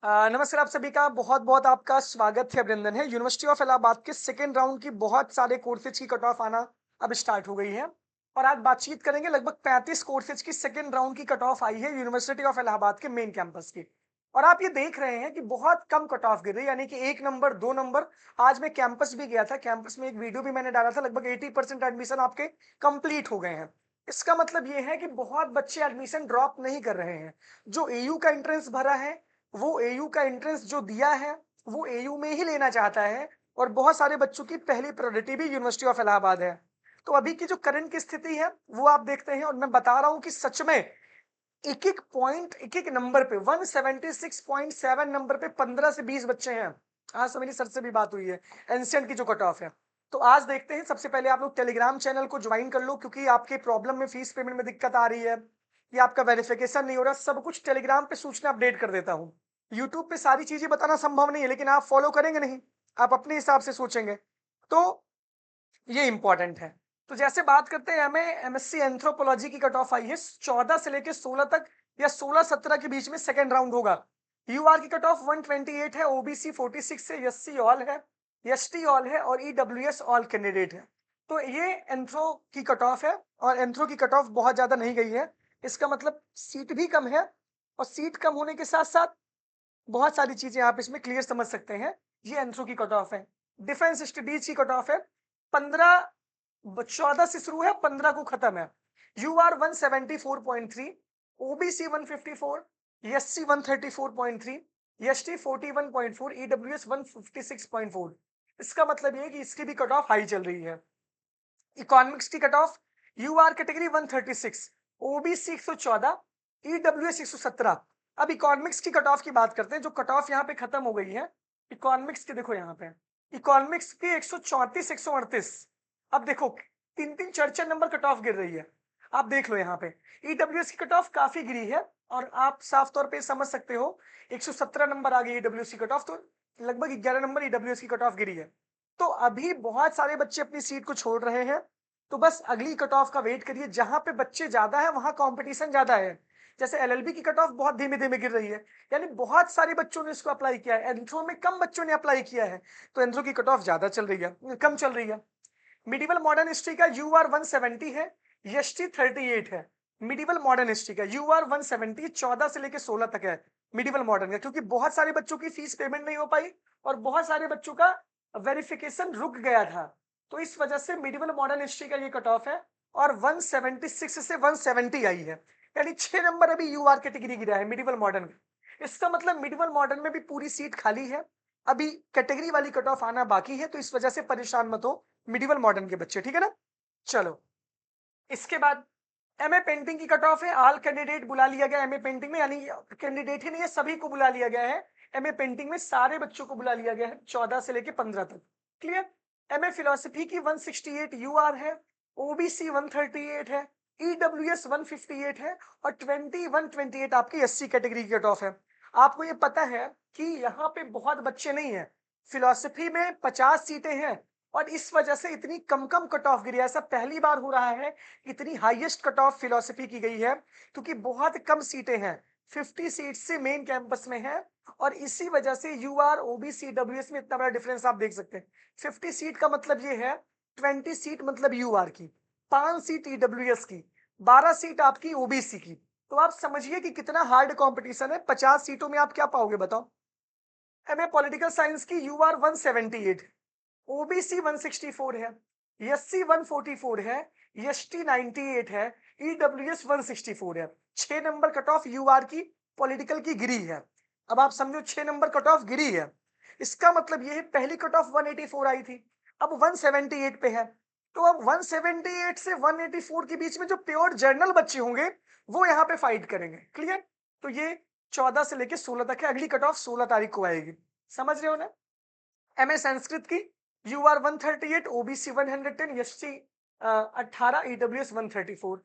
नमस्कार आप सभी का बहुत-बहुत आपका स्वागत है, अभिनंदन है। यूनिवर्सिटी ऑफ इलाहाबाद के सेकंड राउंड की बहुत सारे कोर्सेज की कट ऑफ आना अब स्टार्ट हो गई है और आज बातचीत करेंगे लगभग 35 कोर्सेज की सेकंड राउंड की कट ऑफ आई है यूनिवर्सिटी ऑफ इलाहाबाद के मेन कैंपस की। और आप ये देख रहे हैं कि बहुत कम कट ऑफ गिर रही है, यानी कि 1 नंबर, 2 नंबर। आज मैं कैंपस भी गया था, कैंपस में एक वीडियो भी मैंने डाला था, लगभग 80% एडमिशन आपके कंप्लीट हो गए हैं। इसका मतलब ये है कि बहुत बच्चे एडमिशन ड्रॉप नहीं कर रहे हैं। जो एयू का एंट्रेंस भरा है वो एयू का एंट्रेंस जो दिया है, वो एयू में ही लेना चाहता है और बहुत सारे बच्चों की पहली प्रायोरिटी भी यूनिवर्सिटी ऑफ इलाहाबाद है। तो अभी की जो करंट की स्थिति है, वो आप देखते हैं और मैं बता रहा हूँ कि सच में एक-एक पॉइंट, एक-एक नंबर पे 176.7 नंबर पे 15 से 20 बच्चे हैं। आज तो मेरी सर से भी बात हुई है, एंशिएंट की जो कट ऑफ है। तो आज देखते हैं, सबसे पहले आप लोग टेलीग्राम चैनल को ज्वाइन कर लो क्योंकि आपके प्रॉब्लम में फीस पेमेंट में दिक्कत आ रही है या आपका वेरिफिकेशन नहीं हो रहा, सब कुछ टेलीग्राम पे सूचना अपडेट कर देता हूँ। यूट्यूब पे सारी चीजें बताना संभव नहीं है, लेकिन आप फॉलो करेंगे नहीं, आप अपने हिसाब से सोचेंगे तो ये इंपॉर्टेंट है। तो जैसे बात करते हैं, एमए एमएससी एंथ्रोपोलॉजी की कट ऑफ आई है 14 से लेके 16 तक या 16-17 के बीच में सेकंड राउंड होगा। यूआर की कट ऑफ 128 है, ओबीसी 46 है, एससी ऑल है, एसटी ऑल है और ईडब्ल्यूएस ऑल कैंडिडेट है। तो ये एंथ्रो की कट ऑफ है और एंथ्रो की कट ऑफ बहुत ज्यादा नहीं गई है। इसका मतलब सीट भी कम है और सीट कम होने के साथ साथ बहुत सारी चीजें आप इसमें क्लियर समझ सकते हैं। ये एंथ्रो की कट ऑफ है। डिफेंस स्टडीज की कट ऑफ है 15, 14 से शुरू है, 15 को खत्म है। UR 174.3, OBC 154, SC 134.3, ST 41.4, EWS 156.4। इसका मतलब ये है कि इसकी भी कट ऑफ हाई चल रही है। इकोनॉमिक्स की cut off UR category 136, OBC 114, EWS 117। अब इकोनॉमिक्स की कट ऑफ की बात करते हैं, जो कट ऑफ यहाँ पे खत्म हो गई है। इकोनॉमिक्स की देखो यहाँ पे, इकोनॉमिक्स की 134, 138। अब देखो तीन तीन चार चार नंबर कट ऑफ गिर रही है। आप देख लो यहाँ पे ईडब्ल्यूएस की कट ऑफ काफी गिरी है और आप साफ तौर पे समझ सकते हो 117 नंबर आ गई ईडब्ल्यूएस की कट ऑफ, तो लगभग 11 नंबर ईडब्ल्यूएस की कट ऑफ गिरी है। तो अभी बहुत सारे बच्चे अपनी सीट को छोड़ रहे हैं। तो बस अगली कट ऑफ का वेट करिए, जहां पे बच्चे ज्यादा है वहां कंपटीशन ज्यादा है। जैसे एलएलबी की कट ऑफ बहुत धीमे धीमे गिर रही है, यानी बहुत सारे बच्चों ने इसको अप्लाई किया है, एंथ्रो में कम बच्चों ने अप्लाई किया है, तो एंथ्रो की कट ऑफ ज्यादा चल रही है, कम चल रही है। मिडिवल मॉडर्न हिस्ट्री का यूआर 170 है, एसटी 38 है। मिडिवल मॉडर्न हिस्ट्री का यूआर 170 14 से लेकर 16 तक है मिडिवल मॉडर्न का, क्योंकि बहुत सारे बच्चों की फीस पेमेंट नहीं हो पाई और बहुत सारे बच्चों का वेरिफिकेशन रुक गया था। तो इस वजह से मिडिवल मॉडर्न हिस्ट्री का ये कट ऑफ है और 176 से 170 आई है, यानी 6 नंबर अभी यूआर कैटेगरी गिरा है मिडिवल मॉडर्न का। इसका मतलब मिडिवल मॉडर्न में भी पूरी सीट खाली है, अभी कैटेगरी वाली कट ऑफ आना बाकी है, तो इस वजह से परेशान मत हो मिडिवल मॉडर्न के बच्चे, ठीक है ना। चलो, इसके बाद एमए पेंटिंग की कट ऑफ है। ऑल कैंडिडेट बुला लिया गया एमए पेंटिंग में, यानी कैंडिडेट ही नहीं है, सभी को बुला लिया गया है। एमए पेंटिंग में सारे बच्चों को बुला लिया गया है 14 से लेके 15 तक। क्लियर। एमए फिलोसफी की 168 यूआर है, ओबीसी 138 है, ईडब्ल्यूएस 158 है और 128 आपकी एससी कैटेगरी की कट ऑफ है। आपको ये पता है कि यहाँ पे बहुत बच्चे नहीं है, फिलोसफी में 50 सीटें हैं और इस वजह से इतनी कम कम कट ऑफ गिरी है। ऐसा पहली बार हो रहा है, इतनी हाईएस्ट कट ऑफ फिलोसफी की गई है, क्योंकि बहुत कम सीटें हैं, 50 सीट से मेन कैंपस में है और इसी वजह से यूआर ओबीसी डब्ल्यूएस में इतना बड़ा डिफरेंस आप देख सकते हैं। 50 सीट का मतलब ये है, 20 सीट मतलब यूआर की, 5 सीट ईडब्ल्यूएस की, 12 सीट आपकी ओबीसी की। तो आप समझिए कि कितना हार्ड कंपटीशन है। 50 सीटों में आप क्या पाओगे बताओ। एमए पॉलिटिकल साइंस की यूआर 178, ओबीसी 164 है, एससी 144 है, एसटी 98 है, ईडब्ल्यूएस 164 है। 6 नंबर कट ऑफ यूआर की पॉलिटिकल की गिरी है। अब आप समझो 6 नंबर कट ऑफ गिरी है, इसका मतलब ये है पहली कट ऑफ 184 आई थी, अब 178 पे है। तो अब 178 से 184 के बीच में जो प्योर जर्नल बच्चे होंगे वो यहाँ पे फाइट करेंगे। क्लियर। तो ये 14 से लेके 16 तक है, अगली कट ऑफ 16 तारीख को आएगी। समझ रहे हो ना। एमए संस्कृत की UR 138, OBC 110, SC 18, EWS 134।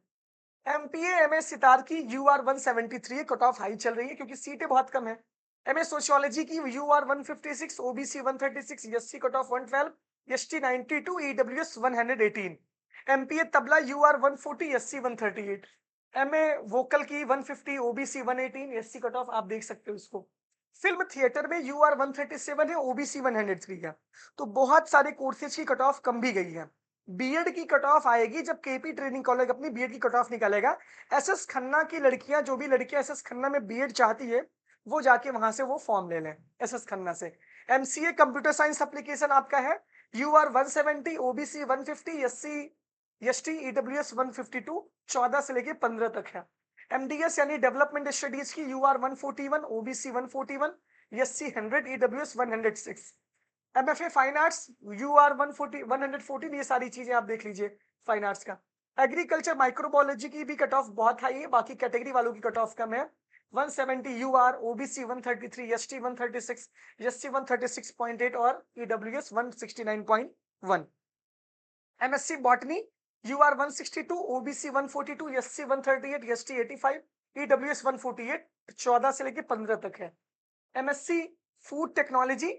MPA MA sitar की यूआर 173 है, कट ऑफ हाई चल रही है क्योंकि सीटें बहुत कम है। एमए सोशियोलॉजी की UR 156, OBC 136, SC cut off 112, ST 92, EWS 118। MPA tabla UR 140, SC 138। MA vocal की 150, ओबीसी 118, एससी कट ऑफ आप देख सकते हो इसको। फिल्म थिएटर में यूआर 137 है, ओबीसी 103 है। तो बहुत सारे कोर्सेज की कट ऑफ कम भी गई है। बीएड की कट ऑफ आएगी जब केपी ट्रेनिंग कॉलेज अपनी बीएड की कट ऑफ निकालेगा। एसएस खन्ना की लड़कियां, जो भी लड़कियां एसएस खन्ना में बीएड चाहती है, वो जाके वहां से वो फॉर्म ले लें एसएस खन्ना से। एमसीए कंप्यूटर साइंस एप्लीकेशन आपका है, UR 170, OBC 150, SC ST EWS 152, 14 से लेके 15 तक है। एमडीएस यानी डेवलपमेंट स्टडीज की UR 141, OBC 141, SC 100, EWS 106। MFA fine arts UR 140 114, ये सारी चीजें आप देख लीजिए फाइन आर्ट्स का। एग्रीकल्चर माइक्रोबायोलॉजी की भी कट ऑफ बहुत हाई है, बाकी कैटेगरी वालों की कट ऑफ कम है। 170 यूआर, ओबीसी 133, एसटी 136, एससी 136.8 और EWS 169.1। MSc botany UR 162, OBC 142, SC 138, ST 85, EWS 148, 14 से लेके 15 तक है। MSc food technology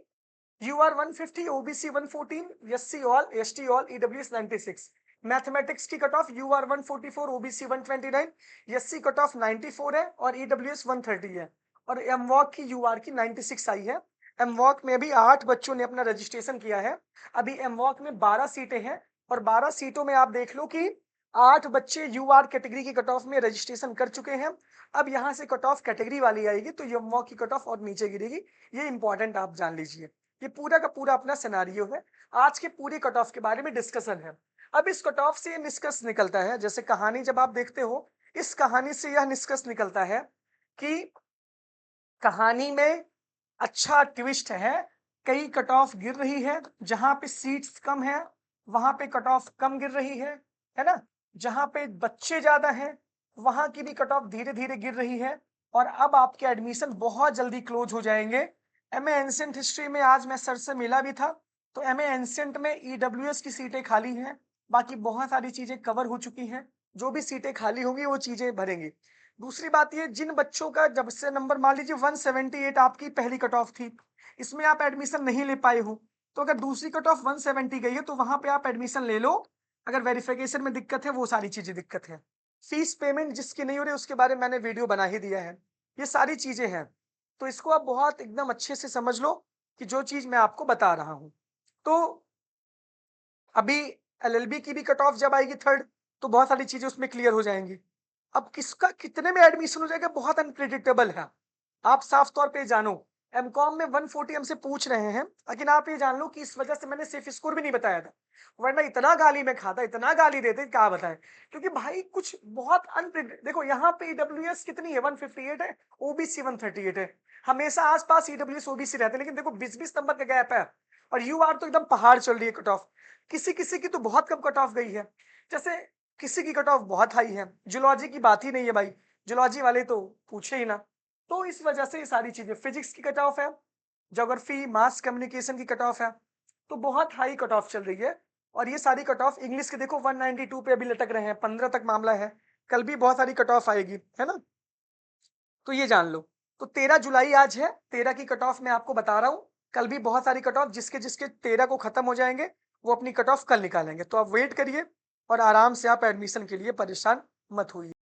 UR 150, OBC 114, SC all, ST all, EWS 96। Mathematics की cut off UR 144, OBC 129, SC cut off 94 है और EWS 130 है। और एमवॉक की यूआर की 96 आई है। एमवॉक में भी 8 बच्चों ने अपना रजिस्ट्रेशन किया है। अभी एमवॉक में 12 सीटें हैं और 12 सीटों में आप देख लो कि 8 बच्चे यूआर कैटेगरी की कट ऑफ में रजिस्ट्रेशन कर चुके हैं। अब यहाँ से कट ऑफ कैटेगरी वाली आएगी तो एमवॉक की कट ऑफ और नीचे गिरेगी। ये इंपॉर्टेंट आप जान लीजिए। ये पूरा का पूरा अपना सिनारियो है। आज के पूरे कट ऑफ के बारे में डिस्कशन है। अब इस कट ऑफ से ये निष्कर्ष निकलता है, जैसे कहानी जब आप देखते हो, इस कहानी से यह निष्कर्ष निकलता है कि कहानी में अच्छा ट्विस्ट है। कई कट ऑफ गिर रही है, जहां पे सीट्स कम है वहां पे कट ऑफ कम गिर रही है ना। जहां पे बच्चे ज्यादा हैं वहां की भी कट ऑफ धीरे धीरे गिर रही है। और अब आपके एडमिशन बहुत जल्दी क्लोज हो जाएंगे। एमए एंशिएंट हिस्ट्री में आज मैं सर से मिला भी था, तो एमए एंशिएंट में ईडब्ल्यूएस की सीटें खाली हैं। बाकी बहुत सारी चीजें कवर हो चुकी हैं। जो भी सीटें खाली होंगी वो चीजें भरेंगी। दूसरी बात ये, जिन बच्चों का जब से नंबर मान लीजिए 178 आपकी पहली कट ऑफ थी, इसमें आप एडमिशन नहीं ले पाए हो, तो अगर दूसरी कट ऑफ 170 गई है तो वहां पे आप एडमिशन ले लो। अगर वेरिफिकेशन में दिक्कत है, वो सारी चीजें दिक्कत है। फीस पेमेंट जिसकी नहीं हो रही उसके बारे में मैंने वीडियो बना ही दिया है। ये सारी चीजें हैं, तो इसको आप बहुत एकदम अच्छे से समझ लो कि जो चीज मैं आपको बता रहा हूं। तो अभी एलएलबी की भी कट ऑफ जब आएगी थर्ड, तो बहुत सारी चीजें उसमें क्लियर हो जाएंगी। अब किसका कितने में एडमिशन हो जाएगा बहुत अनप्रिडिक्टेबल है। आप साफ तौर पे जानो, एमकॉम में 140 हमसे पूछ रहे हैं, लेकिन आप ये जान लो कि इस वजह से मैंने सेफ स्कोर भी नहीं बताया था, वरना इतना गाली में खाता, इतना गाली देते क्या बताए। क्योंकि भाई कुछ बहुत अनप्रिडिक्ट, देखो यहाँ पे ईडब्ल्यूएस कितनी है, 158 है, ओबीसी 138 है। हमेशा आसपास ईडब्ल्यूएस ओबीसी रहते हैं, लेकिन देखो 20-20 नंबर का गैप है। और यूआर तो एकदम पहाड़ चल रही है कट ऑफ। किसी किसी की तो बहुत कम कट ऑफ गई है, जैसे किसी की कट ऑफ बहुत हाई है। जूलॉजी की बात ही नहीं है भाई, जूलॉजी वाले तो पूछे ही ना। तो इस वजह से ये सारी चीजें, फिजिक्स की कट ऑफ है, ज्योग्राफी मास कम्युनिकेशन की कट ऑफ है, तो बहुत हाई कट ऑफ चल रही है। और ये सारी कट ऑफ इंग्लिश के देखो 192 पे अभी लटक रहे हैं, 15 तक मामला है। कल भी बहुत सारी कट ऑफ आएगी, है ना। तो ये जान लो। तो 13 जुलाई आज है, 13 की कट ऑफ मैं आपको बता रहा हूँ। कल भी बहुत सारी कट ऑफ, जिसके जिसके 13 को खत्म हो जाएंगे वो अपनी कट ऑफ कल निकालेंगे। तो आप वेट करिए और आराम से आप एडमिशन के लिए परेशान मत होइए।